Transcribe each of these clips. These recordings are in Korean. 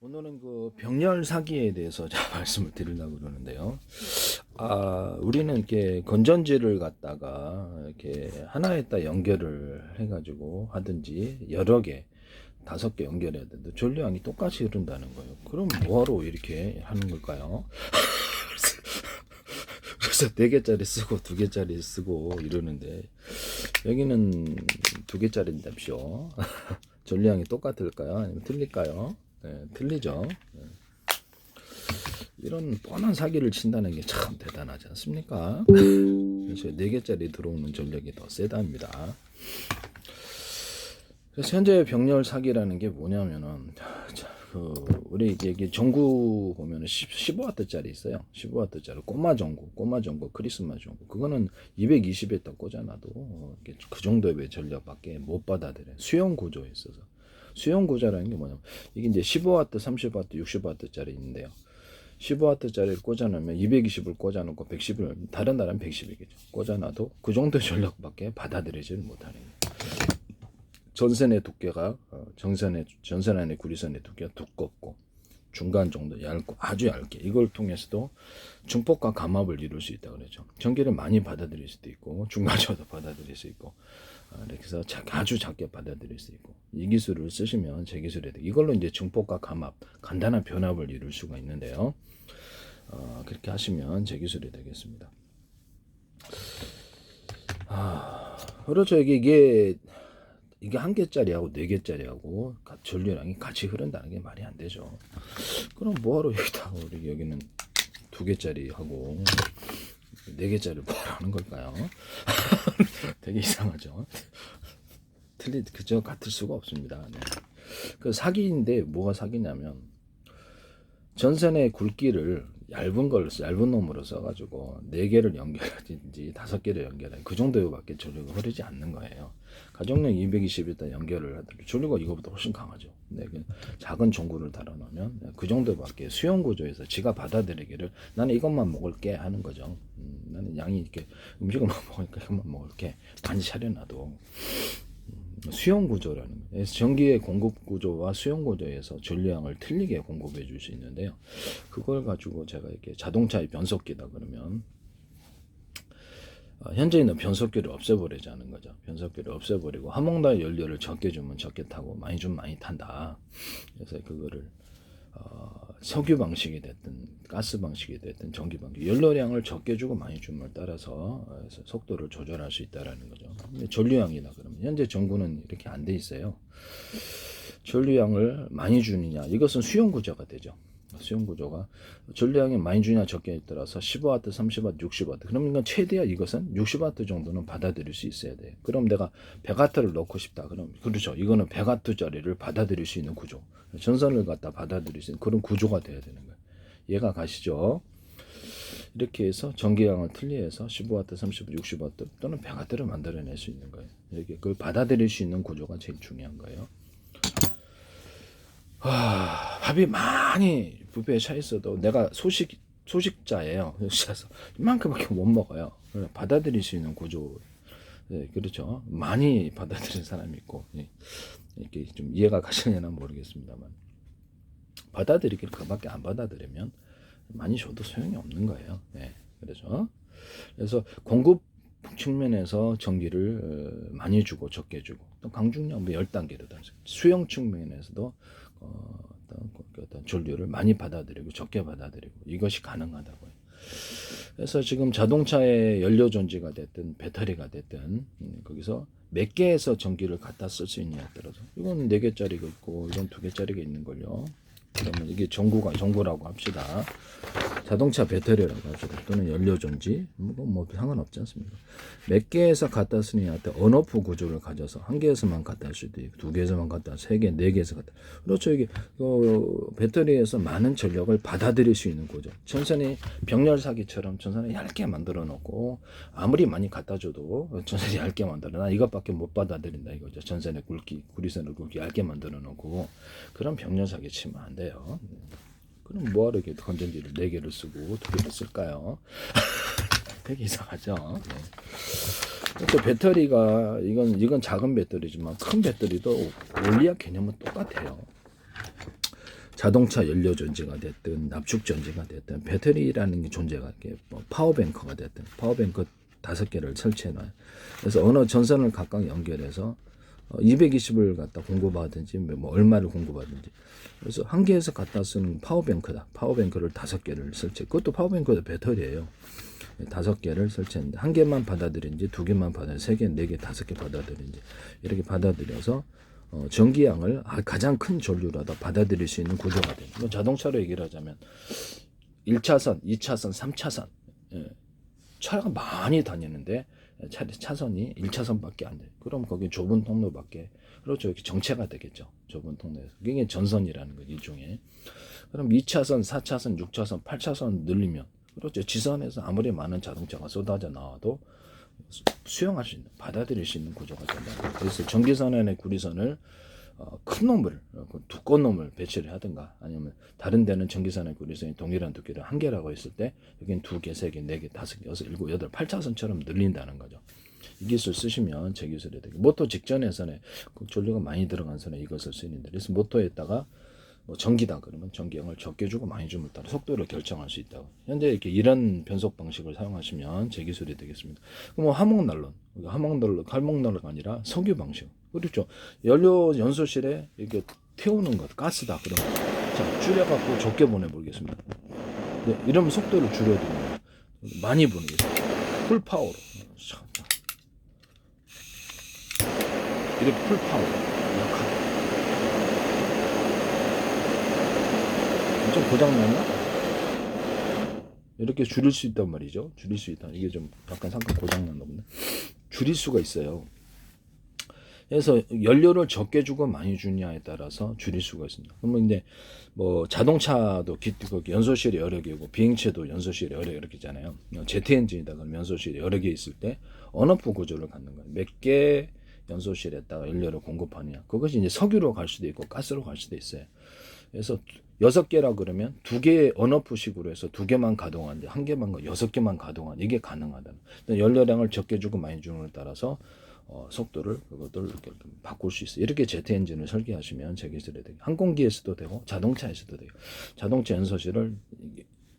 오늘은 그 병렬 사기에 대해서 제가 말씀을 드리려고 그러는데요. 우리는 이렇게 건전지를 갖다가 이렇게 하나에다 연결을 해가지고 하든지 여러 개, 5개 연결해야 되는데 전류량이 똑같이 흐른다는 거예요. 그럼 뭐하러 이렇게 하는 걸까요? 그래서 4개짜리 쓰고 2개짜리 쓰고 이러는데 여기는 2개짜리인데쇼. 전류량이 똑같을까요? 아니면 틀릴까요? 네, 틀리죠. 네. 이런 뻔한 사기를 친다는 게 참 대단하지 않습니까? 그래서 4개짜리 들어오는 전력이 더 세답니다. 그래서 현재 병렬 사기라는 게 뭐냐면은 우리 이게 전구 보면은 15W짜리 있어요. 15W짜리 꼬마 전구, 크리스마 전구. 그거는 220에 딱 꽂아놔도 그 정도의 전력밖에 못 받아들여요. 수용 구조에 있어서. 수용 구조라는 게 뭐냐면 이게 이제 15W, 30W, 60W짜리 있는데요. 15W짜리를 꽂아놓으면 220을 꽂아놓고 110을 다른 나라는 110이겠죠. 꽂아놔도 그 정도 전력밖에 받아들이지를 못하는 거예요. 전선의 두께가 전선 안의 구리선의 두께가 두껍고 중간 정도 얇고 아주 얇게 이걸 통해서도 중폭과 감압을 이룰 수 있다 그러죠. 전기를 많이 받아들일 수도 있고 중간적으로 받아들일 수 있고 그래서 아주 작게 받아들일 수 있고 이 기술을 쓰시면 제 기술에 이걸로 이제 중폭과 감압 간단한 변압을 이룰 수가 있는데요. 그렇게 하시면 제 기술이 되겠습니다. 그렇죠. 이게 1개짜리하고 4개짜리하고 전류량이 같이 흐른다는 게 말이 안 되죠. 그럼 뭐하러 여기다 우리 여기는 2개짜리하고 4개짜리 뭐하러 하는 걸까요? 되게 이상하죠. 그저 같을 수가 없습니다. 네. 그 사기인데 뭐가 사기냐면 전선의 굵기를 얇은 놈으로 써가지고 4개를 연결하든지 5개를 연결해 그 정도밖에 전류가 흐르지 않는 거예요. 가정용 220에다 연결을 하더라도 전류가 이거보다 훨씬 강하죠. 네, 작은 전구를 달아놓으면 그 정도밖에 수용 구조에서 지가 받아들이기를 나는 이것만 먹을게 하는 거죠. 나는 양이 이렇게 음식을 먹으니까 이것만 먹을게 많이 차려놔도 수용 구조라는 거예요. 그래서 전기의 공급 구조와 수용 구조에서 전류량을 틀리게 공급해 줄 수 있는데요. 그걸 가지고 제가 이렇게 자동차의 변속기다 그러면 현재 있는 변속기를 없애버리자는 거죠. 변속기를 없애버리고 화목나 연료를 적게 주면 적게 타고 많이 주면 많이 탄다. 그래서 그거를 석유 방식이 됐든 가스 방식이 됐든 전기 방식 연료량을 적게 주고 많이 주면 따라서 속도를 조절할 수 있다라는 거죠. 근데 전류량이다 그러면 현재 전구는 이렇게 안 돼 있어요. 전류량을 많이 주느냐 이것은 수용 구조가 되죠. 수용 구조가 전류량이 많이 주냐 적게 따라서 15W, 30W, 60W 그러면 최대한 이것은 60W 정도는 받아들일 수 있어야 돼요. 그럼 내가 100W를 넣고 싶다 그럼 그렇죠. 이거는 100W짜리를 받아들일 수 있는 구조 전선을 갖다 받아들일 수 있는 그런 구조가 돼야 되는 거예요. 이해가 가시죠? 이렇게 해서 전기량을 틀리해서 15W, 30W, 60W 또는 100W를 만들어낼 수 있는 거예요. 이렇게 그걸 받아들일 수 있는 구조가 제일 중요한 거예요. 밥이 많이 뷔페에 차 있어도 내가 소식자예요. 그래서 이만큼밖에 못 먹어요. 받아들일 수 있는 구조. 네, 그렇죠. 많이 받아들이는 사람이 있고 이렇게 좀 이해가 가시려나 모르겠습니다만 받아들이기를 그밖에 안 받아들이면 많이 줘도 소용이 없는 거예요. 네, 그렇죠. 그래서 공급 측면에서 전기를 많이 주고 적게 주고 또 강중량 10단계로 수용 측면에서도 어떤 전류를 많이 받아들이고 적게 받아들이고 이것이 가능하다고요. 그래서 지금 자동차의 연료 전지가 됐든 배터리가 됐든 거기서 몇 개에서 전기를 갖다 쓸 수 있냐에 따라서 이건 4개짜리가 있고 이건 2개짜리가 있는 걸요. 그러면 이게 전구라고 합시다. 자동차 배터리라고 합시다. 또는 연료전지 뭐 상관없지 않습니까? 몇 개에서 갖다 쓰느냐에 따라 언오프 구조를 가져서 1개에서만 갖다 할 수도 있고 2개에서만 갖다 3개, 4개에서 갖다 그렇죠. 이게 배터리에서 많은 전력을 받아들일 수 있는 구조. 전선이 병렬사기처럼 전선을 얇게 만들어 놓고 아무리 많이 갖다 줘도 전선이 얇게 만들어 나 이것밖에 못 받아들인다 이거죠. 전선의 구리선을 굵기 얇게 만들어 놓고 그런 병렬사기 치면 안 돼요. 그럼 뭐하러 이렇게 건전지를 4개를 쓰고 2개를 쓸까요? 되게 이상하죠. 네. 또 배터리가 이건 작은 배터리지만 큰 배터리도 원리와 개념은 똑같아요. 자동차 연료 전지가 됐든 납축 전지가 됐든 배터리라는 게 존재가 이렇게 뭐 파워뱅크가 됐든 파워뱅크 5개를 설치해놔요. 그래서 어느 전선을 각각 연결해서 220을 갖다 공급하든지 뭐 얼마를 공급하든지. 그래서 한 개에서 갖다 쓰는 파워뱅크다. 파워뱅크를 5개를 설치. 그것도 파워뱅크도 배터리예요. 5개를 설치했는데 한 개만 받아들인지 2개만 받아들인지 3개, 4개, 5개 받아들인지 이렇게 받아들여서 전기양을 가장 큰 전류라도 받아들일 수 있는 구조가 됩니다. 뭐 자동차로 얘기를 하자면 1차선, 2차선, 3차선 차가 많이 다니는데 차선이 1차선밖에 안 돼요. 그럼 거기 좁은 통로밖에 그렇죠. 이렇게 정체가 되겠죠. 좁은 통로에서. 그게 전선이라는 거 일종의. 그럼 2차선, 4차선, 6차선, 8차선 늘리면 그렇죠. 지선에서 아무리 많은 자동차가 쏟아져 나와도 수용할 수 있는, 받아들일 수 있는 구조가 된다. 그래서 전기선 안에 구리선을 큰 놈을, 두꺼운 놈을 배치를 하든가 아니면 다른 데는 전기선의 구리선이 동일한 두께를 1개라고 했을 때 여기는 2개, 3개, 4개, 5개, 6, 7, 8, 8차선처럼 늘린다는 거죠. 이 기술 쓰시면 제 기술이 되고 모터 직전에서는 전류가 많이 들어간 선에 이것을 쓰는데 그래서 모터에다가 뭐 전기다 그러면 전기량을 적게 주고 많이 주면 따라 속도를 결정할 수 있다고. 현재 이렇게 이런 변속 방식을 사용하시면 제 기술이 되겠습니다. 그럼 뭐 화목난로가 아니라 석유 방식. 그렇죠. 연료 연소실에 이렇게 태우는 것, 가스다 그러면 자 줄여갖고 적게 보내보겠습니다. 네, 이러면 속도를 줄여드립니다. 많이 보내겠습니다. 풀 파워로. 이렇게 풀 파워로 약하게. 좀 고장났나? 이렇게 줄일 수 있단 말이죠. 줄일 수 있다. 이게 좀 약간 잠깐 고장났나 보네. 줄일 수가 있어요. 그래서 연료를 적게 주고 많이 주냐에 따라서 줄일 수가 있습니다. 그러면 이제 뭐 자동차도 연소실이 여러 개고 비행체도 연소실이 여러 개잖아요. 제트 엔진이다 그러면 연소실이 여러 개 있을 때 언어프 구조를 갖는 거예요. 몇 개 연소실에다가 연료를 공급하느냐. 그것이 이제 석유로 갈 수도 있고 가스로 갈 수도 있어요. 그래서 6개라 그러면 2개 언어프식으로 해서 2개만 가동하는데 1개만 6개만 가동한 이게 가능하다. 연료량을 적게 주고 많이 주는 걸 따라서 속도를 그것들 이렇게 바꿀 수 있어요. 이렇게 제트 엔진을 설계하시면 제 기술이 되고 항공기에서도 되고 자동차에서도 되고 자동차 연소실을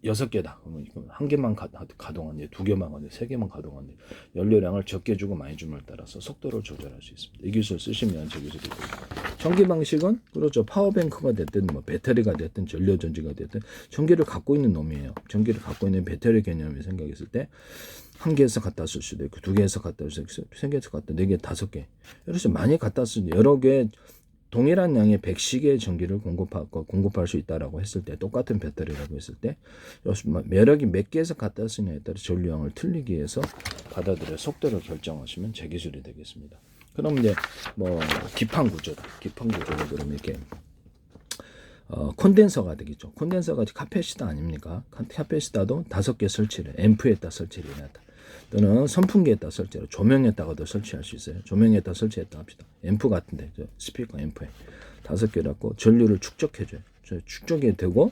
6개다. 그러면 1개만 가동하는데 2개만 가는데 3개만 가동하는데 연료량을 적게 주고 많이 주는 걸 따라서 속도를 조절할 수 있습니다. 이 기술 쓰시면 제 기술이 되고 전기 방식은 그렇죠. 파워뱅크가 됐든 뭐 배터리가 됐든 전력 전지가 됐든 전기를 갖고 있는 놈이에요. 전기를 갖고 있는 배터리 개념을 생각했을 때 1개에서 갖다 쓸 수도 있고 2개에서 갖다 쓸 수도 있고 3개에서 갖다 4개, 5개 이렇게 많이 갖다 쓰는 여러 개 동일한 양의 100식의 전기를 공급할 수 있다라고 했을 때 똑같은 배터리라고 했을 때 매력이 몇 개에서 갖다 쓰냐에 따라 전류량을 틀리기 위해서 받아들여 속도를 결정하시면 제 기술이 되겠습니다. 그럼 이제 뭐 기판 구조다. 기판 구조는 그러면 이렇게 콘덴서가 되겠죠. 콘덴서가 카패시터 아닙니까? 카패시터도 5개 설치를 앰프에다 설치를 해놨다. 또는 선풍기에다 설치를 조명에다가도 설치할 수 있어요. 조명에다 설치했다 합시다. 앰프 같은데 스피커 앰프에 5개 갖고 전류를 축적해줘요. 축적이 되고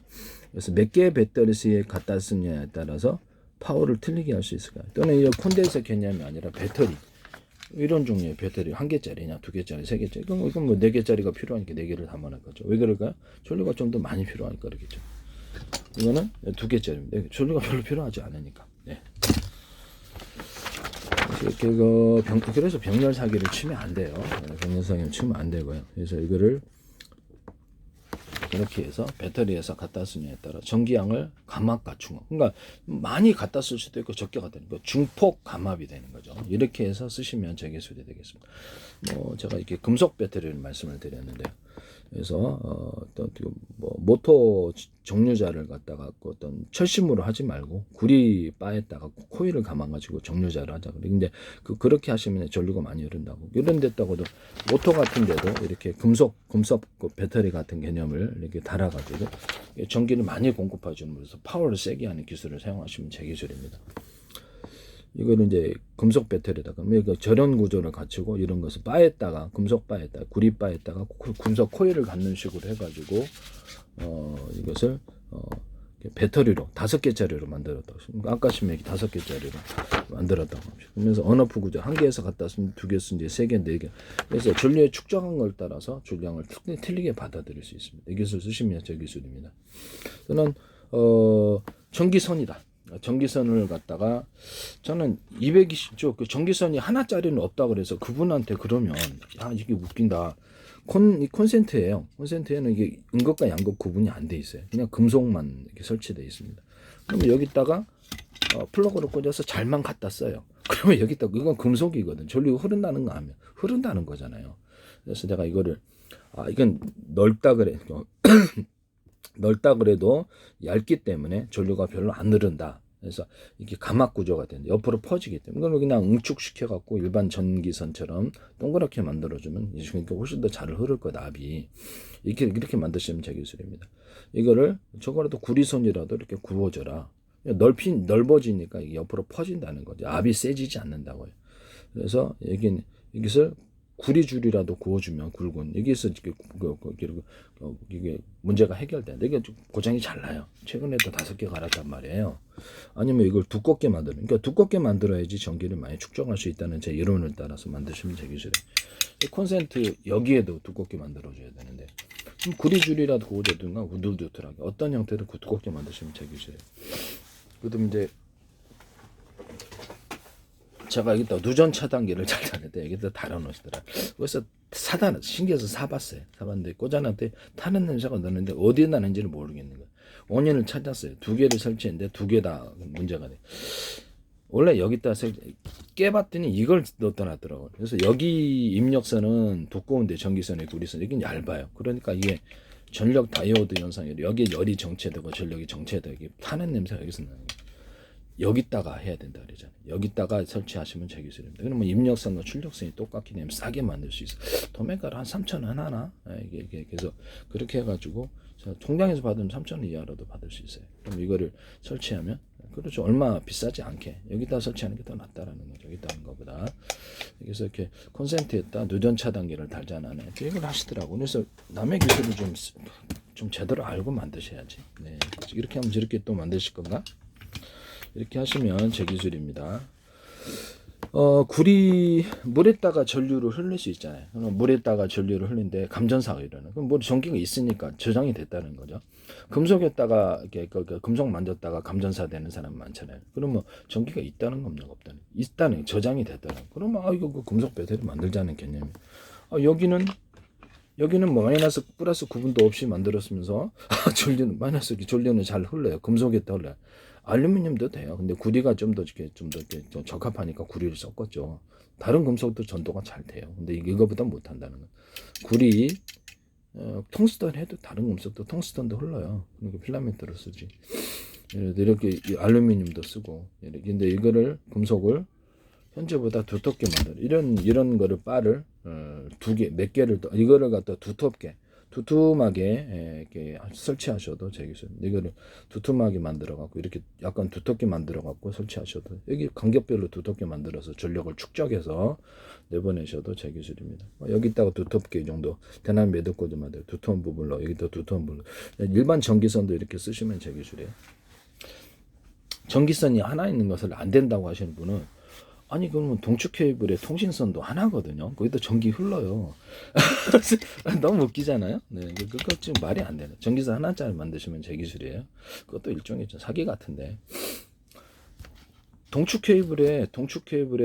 그래서 몇 개의 배터리에 갖다 쓰냐에 따라서 파워를 틀리게 할 수 있을까요? 또는 이 콘덴서 개념이 아니라 배터리 이런 종류의 배터리 1개짜리냐 2개짜리 3개짜리 이건 뭐 4개짜리가 필요하니까 4개를 담아낼 거죠. 왜 그럴까요? 전류가 좀 더 많이 필요하니까 그러겠죠. 이거는 2개짜리입니다. 전류가 별로 필요하지 않으니까. 네. 그래서 병렬 사기를 치면 안 돼요. 병렬 사기를 치면 안 되고요. 그래서 이거를 이렇게 해서 배터리에서 갖다 쓰냐에 따라 전기량을 감압과 중압. 그러니까 많이 갖다 쓸 수도 있고 적게 갖다 쓰고 중폭 감압이 되는 거죠. 이렇게 해서 쓰시면 제 기술이 되겠습니다. 뭐 제가 이렇게 금속 배터리를 말씀을 드렸는데요. 그래서 어떤 뭐 모터 정류자를 갖다가 어떤 철심으로 하지 말고 구리 바에다가 코일을 감아가지고 정류자를 하자. 근데 그렇게 하시면 전류가 많이 흐른다고. 이런 데다가도 모터 같은데도 이렇게 금속 배터리 같은 개념을 이렇게 달아가지고 전기를 많이 공급해주는 그래서 파워를 세게 하는 기술을 사용하시면 제 기술입니다. 이거는 이제 금속 배터리다가 절연 구조를 갖추고 이런 것을 바에다가 금속 바에다가 구리 바에다가 금속 코일을 갖는 식으로 해가지고 이것을 배터리로 5개짜리로 만들었다고. 아까 신맥이 5개짜리로 만들었다고 합니다. 그러면서 언어프 구조 1개에서 갖다 쓰면 2개 쓰면 이제 3개, 4개. 그래서 전류에 축적한 걸 따라서 전량을 틀리게 받아들일 수 있습니다. 이 기술 쓰시면 저 기술입니다. 저는 전기선이다. 전기선을 갖다가 저는 220조 그 전기선이 하나짜리는 없다 그래서 그분한테 그러면 이게 웃긴다. 콘센트예요. 콘센트에는 이게 음극과 양극 구분이 안 돼 있어요. 그냥 금속만 이렇게 설치되어 있습니다. 그러면 여기다가 플러그를 꽂아서 잘만 갖다 써요. 그러면 여기다가 이건 금속이거든. 전류가 흐른다는 거 하면 흐른다는 거잖아요. 그래서 내가 이거를 이건 넓다 그래. 넓다 그래도 얇기 때문에 전류가 별로 안 흐른다. 그래서 이게 가막 구조가 되는데 옆으로 퍼지기 때문에 이걸 그냥 응축시켜 갖고 일반 전기선처럼 동그랗게 만들어주면 이게 훨씬 더 잘 흐를 거 납이 이렇게 만드시면 제 기술입니다. 이거를 저거라도 구리선이라도 이렇게 구워줘라. 넓어지니까 이게 옆으로 퍼진다는 거죠. 압이 세지지 않는다고요. 그래서 여기서 구리줄이라도 구워주면 굵은 여기서 이게 문제가 해결돼. 이게 고장이 잘 나요. 최근에도 5개 갈았단 말이에요. 아니면 이걸 두껍게 만드는. 그러니까 두껍게 만들어야지 전기를 많이 축적할 수 있다는 제 이론을 따라서 만드시면 제 기술이에요. 콘센트 여기에도 두껍게 만들어줘야 되는데 구리줄이라도 구워주든가 우둘두툴하게 어떤 형태로 두껍게 만드시면 제 기술이에요. 그다음 이제 제가 여기다 누전 차단기를 잘 타는데 여기다 달아놓으시더라. 그래서 신기해서 사봤어요. 사봤는데 꽂아놨는데 타는 냄새가 나는데 어디에 나는지를 모르겠는 거예요. 원인을 찾았어요. 2개를 설치했는데 2개 다 문제가 돼. 원래 여기다 깨봤더니 이걸 넣었다 놨더라고요. 그래서 여기 입력선은 두꺼운데 전기선의 구리선 여기는 얇아요. 그러니까 이게 전력 다이오드 현상이에요. 여기에 열이 정체되고 전력이 정체되고 타는 냄새가 여기서 나는 거예요. 여기다가 해야 된다 그러잖아요. 여기다가 설치하시면 제 기술입니다. 그러면 입력선과 출력선이 똑같기 때문에 싸게 만들 수 있어요. 도매가를 한 3,000원 하나? 이게 그래서 그렇게 해가지고 통장에서 받으면 3,000원 이하로도 받을 수 있어요. 그럼 이거를 설치하면 그렇죠. 얼마 비싸지 않게 여기다 설치하는 게 더 낫다라는 거죠. 여기다 하는 것보다. 그래서 이렇게 콘센트에다 누전 차단기를 달잖아요. 이걸 하시더라고. 그래서 남의 기술을 좀 제대로 알고 만드셔야지. 네. 이렇게 하면 저렇게 또 만드실 건가? 이렇게 하시면 제 기술입니다. 물에다가 전류를 흘릴 수 있잖아요. 물에다가 전류를 흘리는데 감전사가 일어나요. 그럼 전기가 있으니까 저장이 됐다는 거죠. 금속에다가 이렇게 금속 만졌다가 감전사 되는 사람 많잖아요. 그러면 전기가 있다는 겁니까 없다는? 있다는 저장이 됐다는. 그러면 이거 금속 배터리 만들자는 개념이. 여기는 뭐 마이너스 플러스 구분도 없이 만들었으면서 전류는 잘 흘러요. 금속에다 흘러요. 알루미늄도 돼요. 근데 구리가 좀 더 적합하니까 구리를 섞었죠. 다른 금속도 전도가 잘 돼요. 근데 이거보다 못 한다는 거. 구리, 텅스턴 해도 다른 금속도 텅스턴도 흘러요. 그러니까 필라멘트로 쓰지. 이렇게 알루미늄도 쓰고. 근데 이거를 금속을 현재보다 두텁게 만들어. 이런 거를 바를 2개, 몇 개를 이거를 갖다 두툼하게 이렇게 설치하셔도 되겠어요. 이거를 두툼하게 만들어 갖고 이렇게 약간 두텁게 만들어 갖고 설치하셔도 여기 간격별로 두텁게 만들어서 전력을 축적해서 내보내셔도 제 기술입니다. 여기다가 두텁게 이 정도 대나무 매듭꽂이 만들어 두터운 부분로 여기다 두터운 부분 일반 전기선도 이렇게 쓰시면 제 기술이에요. 전기선이 하나 있는 것을 안 된다고 하시는 분은 아니 그러면 동축 케이블의 통신선도 하나거든요. 거기다 전기 흘러요. 너무 웃기잖아요. 네, 그거 지금 말이 안 되네. 전기선 하나짜리 만드시면 제 기술이에요. 그것도 일종의 사기 같은데. 동축 케이블에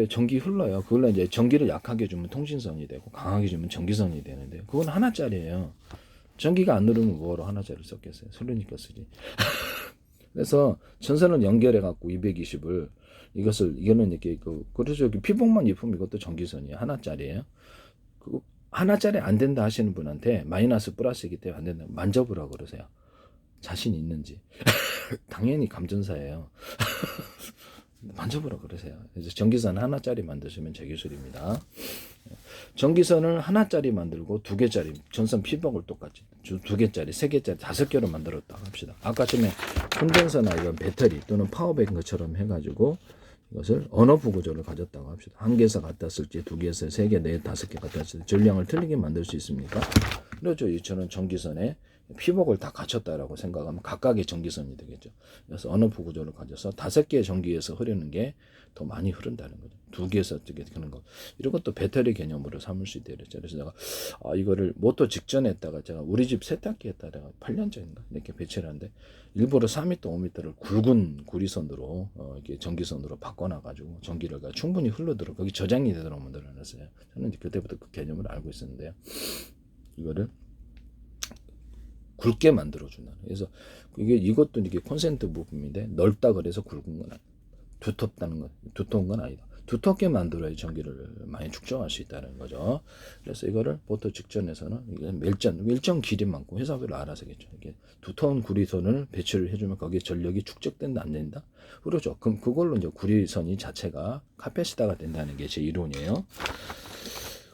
전기 흘러요. 그걸로 이제 전기를 약하게 주면 통신선이 되고 강하게 주면 전기선이 되는데 그건 하나짜리예요. 전기가 안 흐르면 뭐로 하나짜리 썼겠어요. 흐르니까 쓰지. 그래서 전선을 연결해 갖고 220을 이거는 이렇게 그래서 피복만 입으면 이것도 전기선이에요. 하나짜리예요. 하나짜리 안 된다 하시는 분한테 마이너스 플러스이기 때문에 안 된다. 만져보라 그러세요. 자신 있는지. 당연히 감전사예요. 만져보라 그러세요. 그래서 전기선 하나짜리 만드시면 제 기술입니다. 전기선을 하나짜리 만들고 2개짜리 전선 피복을 똑같이 2개짜리, 3개짜리, 5개로 만들었다 합시다. 아까 전에 콘덴서나 이런 배터리 또는 파워뱅크처럼 해가지고 이것을 언어프 구조를 가졌다고 합시다. 1개에서 갖다 쓸지 2개에서 3개, 4개, 5개 갖다 쓸지 전량을 틀리게 만들 수 있습니까? 그렇죠. 저는 전기선에 피복을 다 갖췄다라고 생각하면 각각의 전기선이 되겠죠. 그래서 언어프 구조를 가져서 5개의 전기에서 흐르는 게 더 많이 흐른다는 거죠. 2개에서 어떻게 그런 거. 이런 것도 배터리 개념으로 삼을 수 있대요. 그래서 내가 이거를 모터 직전에다가 제가 우리 집 세탁기에다가 내가 8년 전인가 이렇게 배치를 하는데 일부러 4m, 5m를 굵은 구리선으로 이렇게 전기선으로 바꿔놔가지고 전기를 충분히 흘러들어 거기 저장이 되도록 만들어놨어요. 저는 이제 그때부터 그 개념을 알고 있었는데요. 이거를 굵게 만들어준다. 그래서 이것도 이게 콘센트 부품인데 넓다 그래서 굵은 건 아니다. 두텁다는 건 두터운 건 아니다. 두텁게 만들어야 전기를 많이 축적할 수 있다는 거죠. 그래서 이거를 보통 직전에서는 이게 일정 길이만큼 회사별로 알아서겠죠. 이게 두터운 구리선을 배치를 해주면 거기에 전력이 축적된다 안 된다. 그렇죠. 그럼 그걸로 이제 구리선이 자체가 카패시터가 된다는 게 제 이론이에요.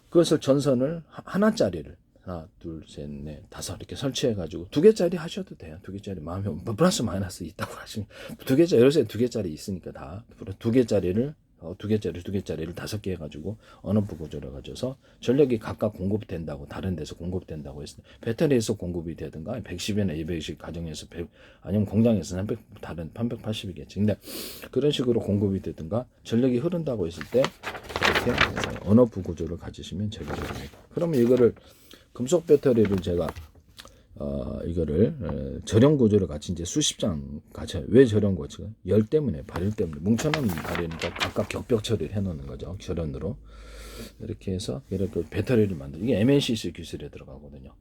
그것을 전선을 하나짜리를 하나, 둘, 셋, 넷, 다섯 이렇게 설치해가지고 2개짜리 하셔도 돼요. 2개짜리 마음에 플러스 마이너스 있다고 하시면 2개짜리 요새 2개짜리 있으니까 다 2개짜리를 2개짜리를 5개 해가지고 언어프 구조를 가져서 전력이 각각 공급된다고 다른 데서 공급된다고 했을 때 배터리에서 공급이 되든가 110이나 200씩 가정에서 100 아니면 공장에서 300 다른 380이겠지. 근데 그런 식으로 공급이 되든가 전력이 흐른다고 했을 때 이렇게 언어프 구조를 가지시면 제거됩니다. 그러면 이거를 금속 배터리를 제가 이거를 절연 구조를 같이 이제 수십 장 같이 왜 절연 구조가 열 때문에 발열 때문에 뭉쳐놓은 발열이니까 각각 격벽 처리를 해놓는 거죠. 절연으로 이렇게 해서 이렇게 배터리를 만들 이게 MNCC 기술에 들어가거든요.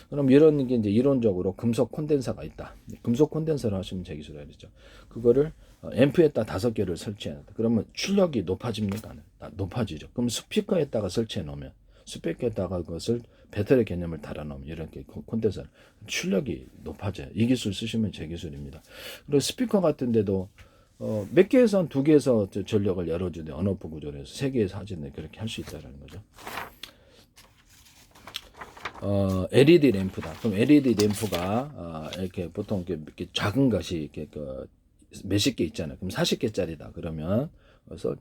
그럼 이런 게 이제 이론적으로 금속 콘덴서가 있다. 금속 콘덴서를 하시면 제 기술이라 그랬죠. 그거를 앰프에다 5개를 설치해놨다. 그러면 출력이 높아집니까? 높아지죠. 그럼 스피커에다가 설치해 놓으면 스펙에다가 그것을 배터리 개념을 달아놓으면 이렇게 콘덴서 출력이 높아져요. 이 기술 쓰시면 제 기술입니다. 그리고 스피커 같은 데도 몇 개에서 2개에서 전력을 열어주는데 언어프 구조를 해서 3개에서 하는데 그렇게 할 수 있다는 거죠. LED 램프다. 그럼 LED 램프가 이렇게 보통 이렇게 작은 것이 이렇게 몇십 개 있잖아요. 그럼 40개짜리다. 그러면 그래서